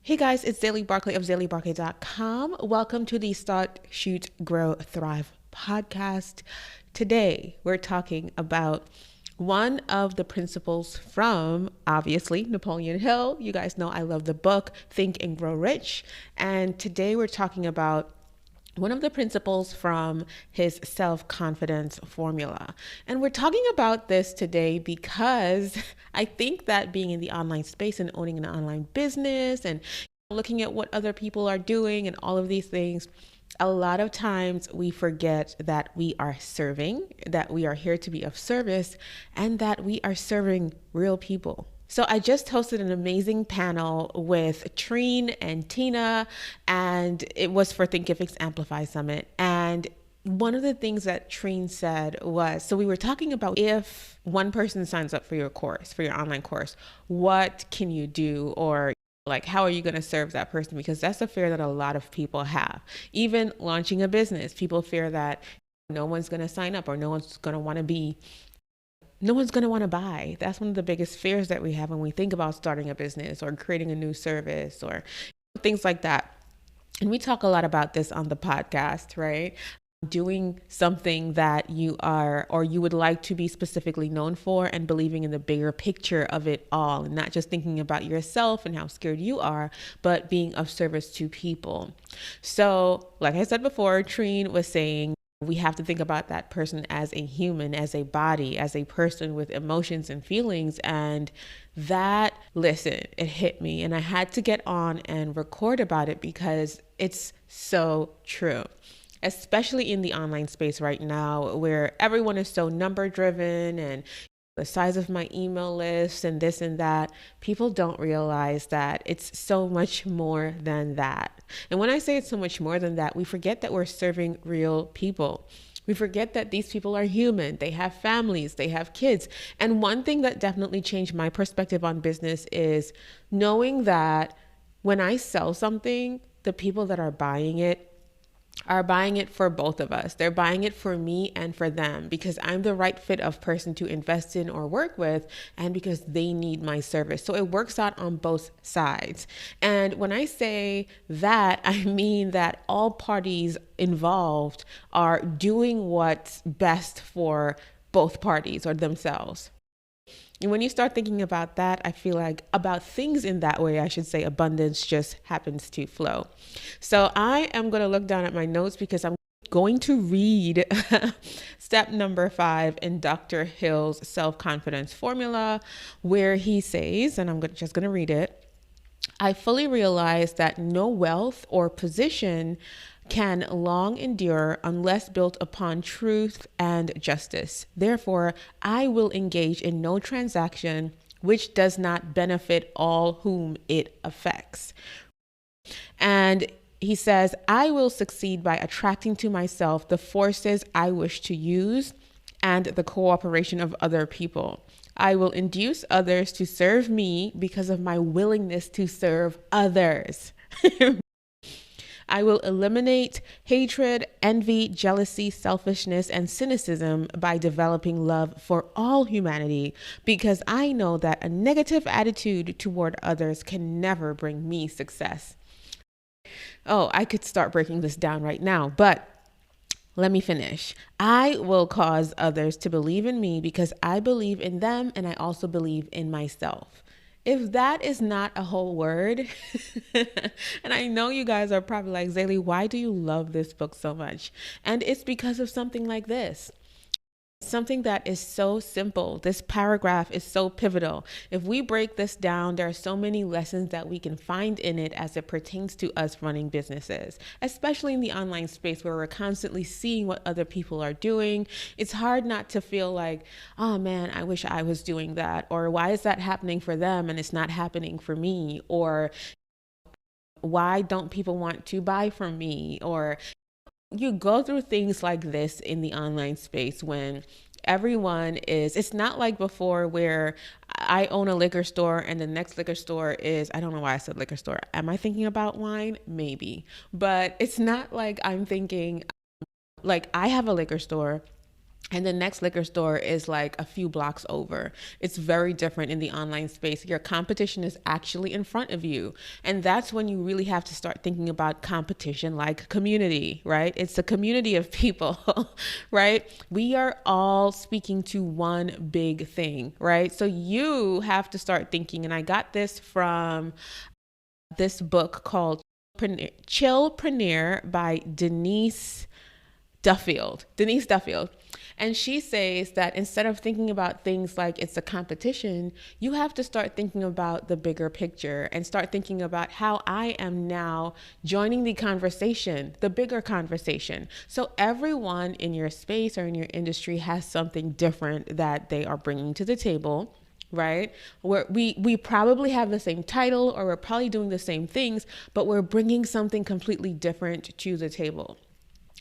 Hey guys, it's Zaylee Barkley of ZayleeBarkley.com. Welcome to the Start, Shoot, Grow, Thrive podcast. Today, we're talking about one of the principles from, obviously, Napoleon Hill. You guys know I love the book, Think and Grow Rich. And today, we're talking about one of the principles from his self-confidence formula. And we're talking about this today because I think that being in the online space and owning an online business and looking at what other people are doing and all of these things, a lot of times we forget that we are serving, that we are here to be of service, and that we are serving real people. So I just hosted an amazing panel with Trine and Tina, and it was for Thinkific Amplify Summit. And one of the things that Trine said was, so we were talking about if one person signs up for your course, for your online course, what can you do? Or like, how are you going to serve that person? Because that's a fear that a lot of people have. Even launching a business, people fear that no one's going to sign up or no one's going to want to buy. That's one of the biggest fears that we have when we think about starting a business or creating a new service or things like that. And we talk a lot about this on the podcast, right? Doing something that you are or you would like to be specifically known for and believing in the bigger picture of it all, and not just thinking about yourself and how scared you are, but being of service to people. So like I said before, Trine was saying we have to think about that person as a human, as a body, as a person with emotions and feelings. And that, listen, it hit me. And I had to get on and record about it because it's so true, especially in the online space right now where everyone is so number driven and the size of my email list and this and that. People don't realize that it's so much more than that. And when I say it's so much more than that, we forget that we're serving real people. We forget that these people are human. They have families, they have kids. And one thing that definitely changed my perspective on business is knowing that when I sell something, the people that are buying it for both of us. They're buying it for me and for them because I'm the right fit of person to invest in or work with, and because they need my service. So it works out on both sides. And when I say that, I mean that all parties involved are doing what's best for both parties or themselves. And when you start thinking about that, I feel like about things in that way, I should say, abundance just happens to flow. So I am going to look down at my notes because I'm going to read step number 5 in Dr. Hill's self-confidence formula, where he says, and I'm just going to read it. I fully realize that no wealth or position can long endure unless built upon truth and justice. Therefore, I will engage in no transaction which does not benefit all whom it affects. And he says, I will succeed by attracting to myself the forces I wish to use and the cooperation of other people. I will induce others to serve me because of my willingness to serve others. I will eliminate hatred, envy, jealousy, selfishness, and cynicism by developing love for all humanity, because I know that a negative attitude toward others can never bring me success. Oh, I could start breaking this down right now, but let me finish. I will cause others to believe in me because I believe in them and I also believe in myself. If that is not a whole word, and I know you guys are probably like, Zaylee, why do you love this book so much? And it's because of something like this. Something that is so simple. This paragraph is so pivotal. If we break this down, there are so many lessons that we can find in it as it pertains to us running businesses, especially in the online space where we're constantly seeing what other people are doing. It's hard not to feel like, oh man, I wish I was doing that. Or why is that happening for them and it's not happening for me? Or why don't people want to buy from me? Or you go through things like this in the online space when everyone is, it's not like before where I own a liquor store and the next liquor store is, I don't know why I said liquor store. Am I thinking about wine? Maybe. But it's not like I'm thinking, like I have a liquor store and the next liquor store is like a few blocks over. It's very different in the online space. Your competition is actually in front of you. And that's when you really have to start thinking about competition like community, right? It's a community of people, right? We are all speaking to one big thing, right? So you have to start thinking, and I got this from this book called Chillpreneur by Denise Duffield. And she says that instead of thinking about things like it's a competition, you have to start thinking about the bigger picture and start thinking about how I am now joining the conversation, the bigger conversation. So everyone in your space or in your industry has something different that they are bringing to the table, right? Where we probably have the same title, or we're probably doing the same things, but we're bringing something completely different to the table.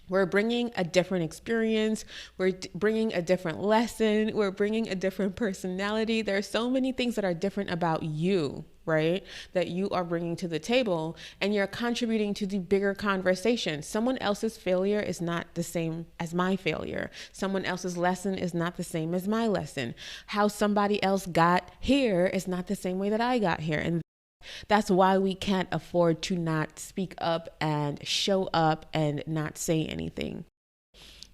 We're bringing a different experience. We're bringing a different lesson. We're bringing a different personality. There are so many things that are different about you, right? That you are bringing to the table, and you're contributing to the bigger conversation. Someone else's failure is not the same as my failure. Someone else's lesson is not the same as my lesson. How somebody else got here is not the same way that I got here. And that's why we can't afford to not speak up and show up and not say anything.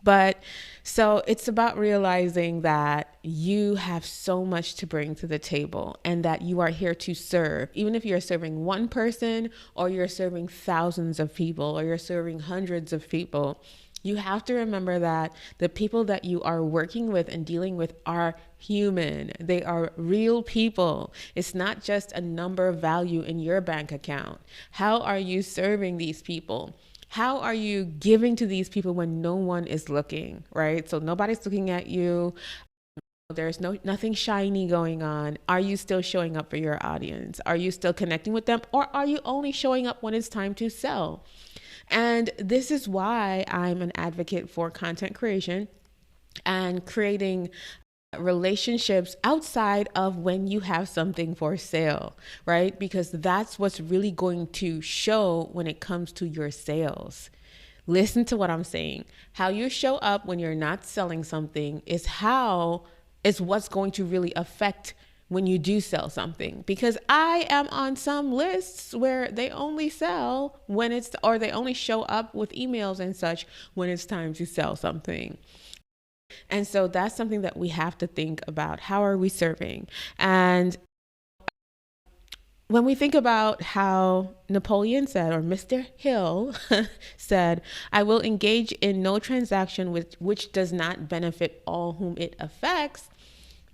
But so it's about realizing that you have so much to bring to the table and that you are here to serve. Even if you're serving one person, or you're serving thousands of people, or you're serving hundreds of people, you have to remember that the people that you are working with and dealing with are human. They are real people. It's not just a number value in your bank account. How are you serving these people? How are you giving to these people when no one is looking, right? So nobody's looking at you. There's nothing shiny going on. Are you still showing up for your audience? Are you still connecting with them? Or are you only showing up when it's time to sell? And this is why I'm an advocate for content creation and creating relationships outside of when you have something for sale, right? Because that's what's really going to show when it comes to your sales. Listen to what I'm saying. How you show up when you're not selling something is what's going to really affect when you do sell something. Because I am on some lists where they only sell or they only show up with emails and such when it's time to sell something. And so that's something that we have to think about. How are we serving? And when we think about how Napoleon said, or Mr. Hill said, I will engage in no transaction which does not benefit all whom it affects,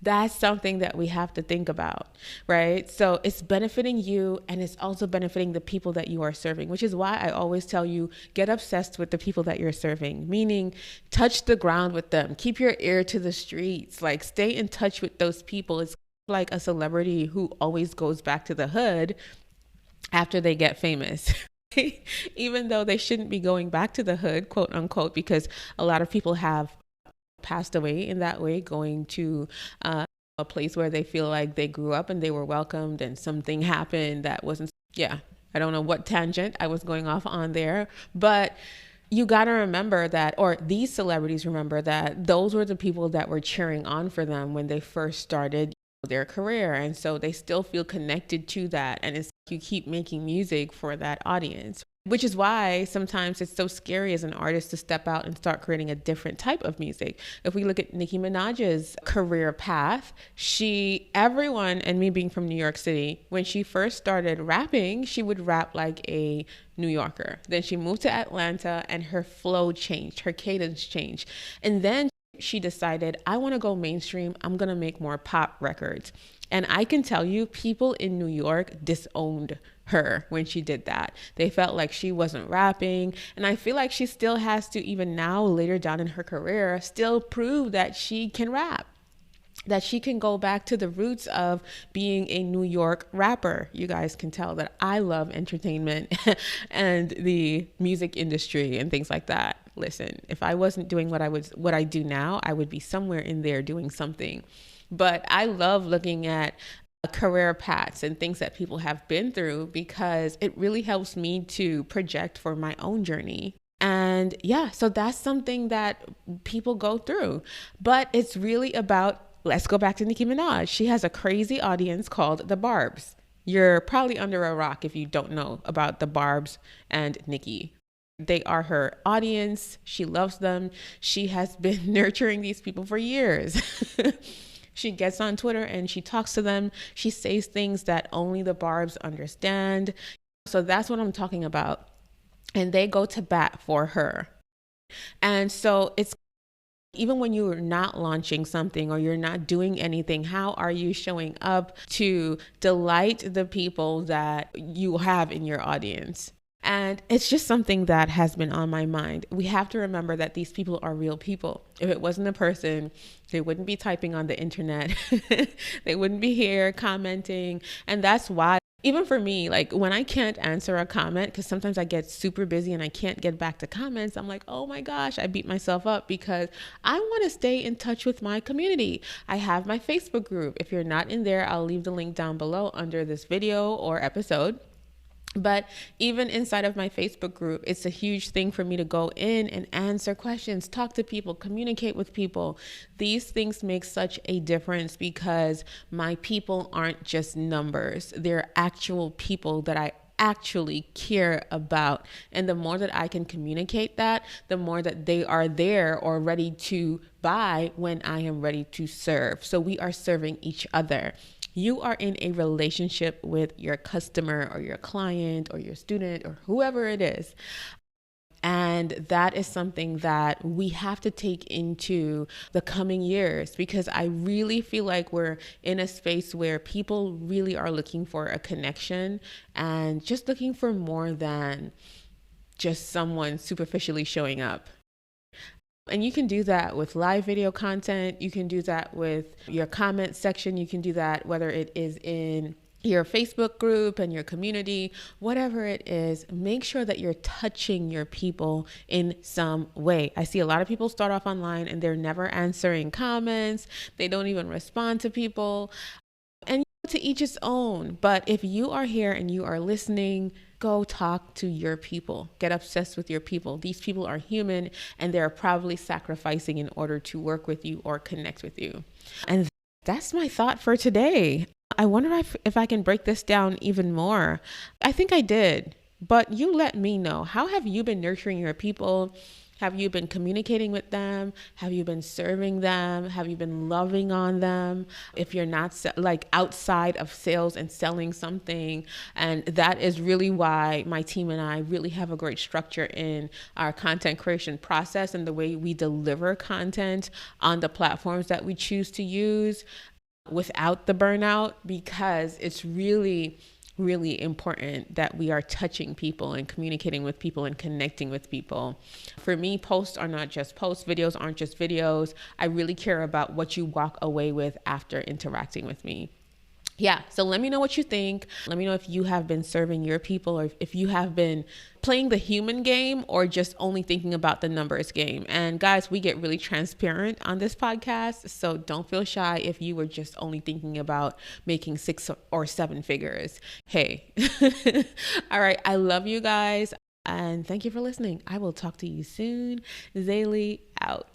that's something that we have to think about, right? So it's benefiting you, and it's also benefiting the people that you are serving, which is why I always tell you, get obsessed with the people that you're serving, meaning touch the ground with them, keep your ear to the streets, like stay in touch with those people. It's like a celebrity who always goes back to the hood after they get famous. Even though they shouldn't be going back to the hood, quote unquote, because a lot of people have passed away in that way, going to a place where they feel like they grew up and they were welcomed, and something happened that wasn't, I don't know what tangent I was going off on there, but you got to remember that, or these celebrities remember that those were the people that were cheering on for them when they first started their career. And so they still feel connected to that. And it's you keep making music for that audience, which is why sometimes it's so scary as an artist to step out and start creating a different type of music. If we look at Nicki Minaj's career path, everyone, and me being from New York City, when she first started rapping, she would rap like a New Yorker. Then she moved to Atlanta and her flow changed, her cadence changed. And then she decided, I want to go mainstream. I'm going to make more pop records. And I can tell you, people in New York disowned her when she did that. They felt like she wasn't rapping. And I feel like she still has to, even now, later down in her career, still prove that she can rap, that she can go back to the roots of being a New York rapper. You guys can tell that I love entertainment and the music industry and things like that. Listen, if I wasn't doing what I do now, I would be somewhere in there doing something. But I love looking at career paths and things that people have been through, because it really helps me to project for my own journey. And And yeah, so that's something that people go through. But it's really about, let's go back to Nicki Minaj. She has a crazy audience called the Barbs. You're probably under a rock if you don't know about the Barbs and Nicki. They are her audience. She loves them. She has been nurturing these people for years. She gets on Twitter and she talks to them. She says things that only the Barbs understand. So that's what I'm talking about. And they go to bat for her. And so it's, even when you're not launching something or you're not doing anything, how are you showing up to delight the people that you have in your audience? And it's just something that has been on my mind. We have to remember that these people are real people. If it wasn't a person, they wouldn't be typing on the internet. They wouldn't be here commenting. And that's why, even for me, like when I can't answer a comment, because sometimes I get super busy and I can't get back to comments, I'm like, oh my gosh, I beat myself up because I want to stay in touch with my community. I have my Facebook group. If you're not in there, I'll leave the link down below under this video or episode. But even inside of my Facebook group, it's a huge thing for me to go in and answer questions, talk to people, communicate with people. These things make such a difference because my people aren't just numbers. They're actual people that I actually care about. And the more that I can communicate that, the more that they are there or ready to buy when I am ready to serve. So we are serving each other. You are in a relationship with your customer or your client or your student or whoever it is. And that is something that we have to take into the coming years, because I really feel like we're in a space where people really are looking for a connection and just looking for more than just someone superficially showing up. And you can do that with live video content. You can do that with your comment section. You can do that whether it is in your Facebook group and your community, whatever it is. Make sure that you're touching your people in some way. I see a lot of people start off online and they're never answering comments. They don't even respond to people. And to each its own. But if you are here and you are listening, go talk to your people. Get obsessed with your people. These people are human and they're probably sacrificing in order to work with you or connect with you. And that's my thought for today. I wonder if I can break this down even more. I think I did, but you let me know. How have you been nurturing your people? Have you been communicating with them? Have you been serving them? Have you been loving on them? If you're not like outside of sales and selling something. And that is really why my team and I really have a great structure in our content creation process and the way we deliver content on the platforms that we choose to use without the burnout, because it's really important that we are touching people and communicating with people and connecting with people. For me, posts are not just posts, videos aren't just videos. I really care about what you walk away with after interacting with me. Yeah, so let me know what you think. Let me know if you have been serving your people or if you have been playing the human game or just only thinking about the numbers game. And guys, we get really transparent on this podcast, so don't feel shy if you were just only thinking about making 6 or 7 figures. Hey, all right, I love you guys and thank you for listening. I will talk to you soon. Zaylee out.